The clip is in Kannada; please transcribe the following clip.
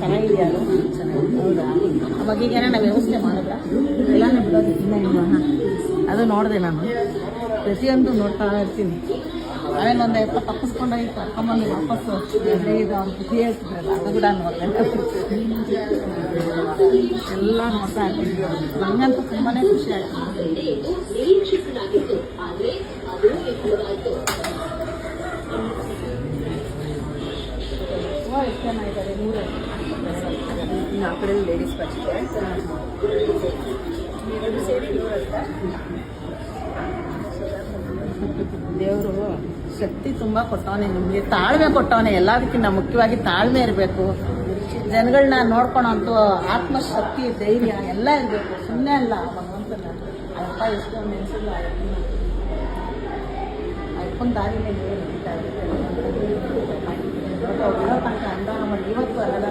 ಚೆನ್ನಾಗಿದೆಯಾ ಅದು? ಹೌದಾ? ಅವಾಗ ಈಗೇನ ನಾವು ವ್ಯವಸ್ಥೆ ಮಾಡಿದ್ರ ಎಲ್ಲಾನು ಬಿಡೋದು ಅದು ನೋಡಿದೆ ನಾನು ಪ್ರತಿಯೊಂದು ನೋಡ್ತಾ ಇರ್ತೀನಿ. ಆಮೇಲೆ ಒಂದು 20 ತಪ್ಪಿಸ್ಕೊಂಡೋಗಿ ಕರ್ಕೊಂಬಂದು ವಾಪಸ್ಸು ಇದು ಅವ್ರು ಖುಷಿ ಹೇಳ್ತಿದ್ರಲ್ಲ ಅದು ಕೂಡ ನೋಡಿದೆ. ಎಲ್ಲ ನೋಡ್ತಾ ಇರ್ತೀನಿ. ನನಗಂತೂ ತುಂಬಾ ಖುಷಿ ಆಯ್ತು. ಎಷ್ಟು ಜನ ಇದ್ದಾರೆ? 100 ಆ ಕಡೆ ಲೇಡೀಸ್ ಬರ್ತಿದೆ. ಎರಡು ಸೇರಿ 100 ದೇವರು ಶಕ್ತಿ ತುಂಬ ಕೊಟ್ಟವನೇ, ನಿಮಗೆ ತಾಳ್ಮೆ ಕೊಟ್ಟವನೇ. ಎಲ್ಲದಕ್ಕಿಂತ ಮುಖ್ಯವಾಗಿ ತಾಳ್ಮೆ ಇರಬೇಕು. ಜನಗಳನ್ನ ನೋಡ್ಕೊಳಂತೂ ಆತ್ಮಶಕ್ತಿ, ಧೈರ್ಯ ಎಲ್ಲ ಇರಬೇಕು. ಸುಮ್ಮನೆ ಅಲ್ಲ ಭಗವಂತನ ಅಪ್ಪ ಎಷ್ಟು ನೆನೆಸಿಲ್ಲ ಅಪ್ಪನ ದಾರಿನೇ ನಡೀತಾ ಇರುತ್ತೆ. ತನಕ ಅಂದಾನ ಮಾಡಿ ಇವತ್ತು ಅಲ್ಲ